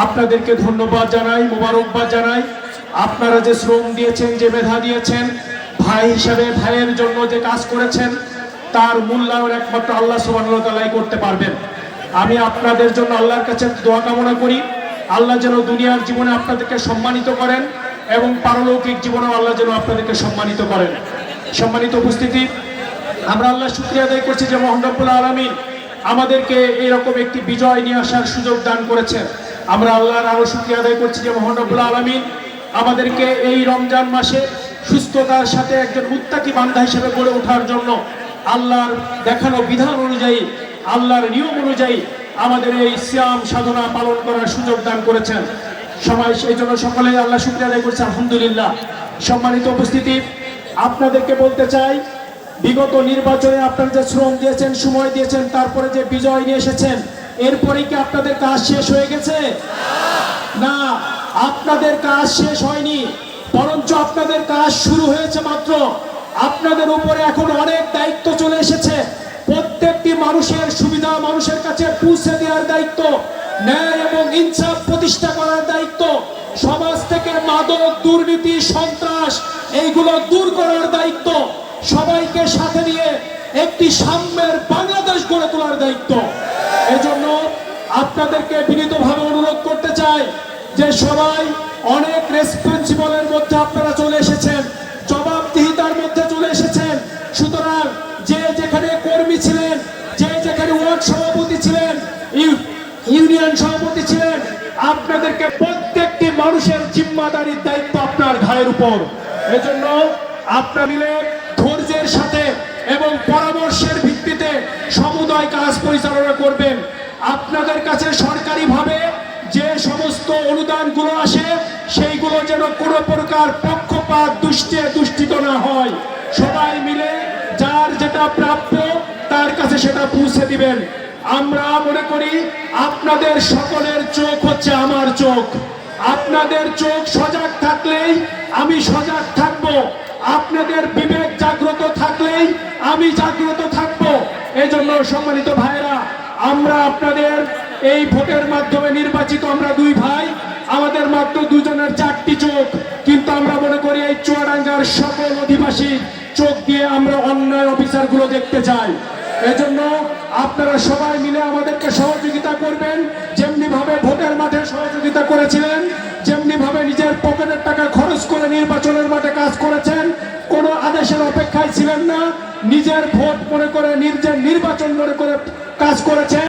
আপনাদেরকে ধন্যবাদ জানাই, মোবারকবাদ জানাই। আপনারা যে শ্রম দিয়েছেন, যে মেধা দিয়েছেন, ভাই হিসেবে ভাইয়ের জন্য যে কাজ করেছেন, তার মূল্যায়ন একমাত্র আল্লাহ সুবহানাহু ওয়া তাআলাই করতে পারবেন। আমি আপনাদের জন্য আল্লাহর কাছে দোয়া কামনা করি, আল্লাহ যেন দুনিয়ার জীবনে আপনাদেরকে সম্মানিত করেন এবং পারলৌকিক জীবনেও আল্লাহ যেন আপনাদেরকে সম্মানিত করেন। সম্মানিত উপস্থিতি, আমরা আল্লাহ শুকরিয়া আদায় করছি যে মহান রব্বুল আলামিন আমাদেরকে এরকম একটি বিজয় নিয়ে আসার সুযোগ দান করেছেন। আমরা আল্লাহর আরো শুকরিয়া আদায় করছি যে মহান রব্বুল আলামিন আমাদেরকে এই রমজান মাসে সুস্থতার সাথে একজন মুত্তাকি বান্দা হিসেবে গড়ে ওঠার জন্য আল্লাহর দেখানো বিধান অনুযায়ী, আল্লাহর নিয়ম অনুযায়ী আমাদের এই সিয়াম সাধনা পালন করার সুযোগ দান করেছেন। সবাই সেই জন্য সকলেই আল্লাহ শুকরিয়া আদায় করছে, আলহামদুলিল্লাহ। সম্মানিত উপস্থিতি, আপনাদেরকে বলতে চাই, বিগত নির্বাচনে আপনারা যে শ্রম দিয়েছেন, সময় দিয়েছেন, তারপরে যে বিজয় নিয়ে এসেছেন, এরপরে কি আপনাদের কাজ শেষ হয়ে গেছে? না, আপনাদের কাজ শেষ হয়নি, বরঞ্চ আপনাদের কাজ শুরু হয়েছে মাত্র। আপনাদের উপরে এখন অনেক দায়িত্ব চলে এসেছে। প্রত্যেকটি মানুষের সুবিধা মানুষের কাছে পৌঁছে দেওয়ার দায়িত্ব, ন্যায় এবং ইনসাফ প্রতিষ্ঠা করার দায়িত্ব, সমাজ থেকে মাদক, দুর্নীতি, সন্ত্রাস এইগুলো দূর করার দায়িত্ব, সবাইকে সাথে নিয়ে একটি সাম্যের বাংলাদেশ গড়ে তোলার দায়িত্ব। এজন্য আপনাদেরকে বিনীতভাবে অনুরোধ করতে চাই যে সবাই অনেক রেসপন্সিবলের মধ্যে আপনারা চলে এসেছেন, জবাবদিহিতার মধ্যে চলে এসেছেন। সুতরাং যে যেখানে কর্মী ছিলেন, যে যেখানে ওয়ার্ড সভাপতি ছিলেন, ইউনিয়ন সভাপতি ছিলেন, আপনাদেরকে প্রত্যেকটি মানুষের জিম্মাদারির দায়িত্ব আপনার ঘাড়ের উপর। এজন্য আপনারা মিলে ধৈর্যের সাথে এবং পরামর্শের ভিত্তিতে সমুদয় কাজ পরিচালনা করবেন। আপনাদের কাছে সরকারিভাবে যে সমস্ত অনুদানগুলো আসে, সেইগুলো যেন কোনো প্রকার পক্ষপাত দুষ্টিত না হয়। সবাই মিলে যার যেটা প্রাপ্য তার কাছে সেটা পৌঁছে দিবেন। আমরা মনে করি আপনাদের সকলের চোখ হচ্ছে আমার চোখ। আপনাদের চোখ সজাগ থাকলেই আমি সজাগ থাকবো, আপনাদের বিবেক জাগ্রত থাকলেই আমি জাগ্রত থাকবো। এজন্য সম্মানিত ভাইরা, আমরা আপনাদের এই ভোটের মাধ্যমে নির্বাচিত, আমরা দুই ভাই, আমাদের মাত্র দুজনের চারটি চোখ, কিন্তু আমরা মনে করি এই চুয়াডাঙ্গার সকল অধিবাসী চোখ দিয়ে আমরা অন্যায় অফিসারগুলো দেখতে চাই। এজন্য আপনারা সবাই মিলে আমাদেরকে সহযোগিতা করবেন, যেমনি ভাবে ভোটের মাঠে সহযোগিতা করেছিলেন, যেমনি ভাবে নিজের পকেটের টাকা খরচ করে নির্বাচনের মাঠে কাজ করেছেন, কোনো আদেশের অপেক্ষায় ছিলেন না, নিজের ভোট মনে করে, নিজের নির্বাচন মনে করে কাজ করেছেন।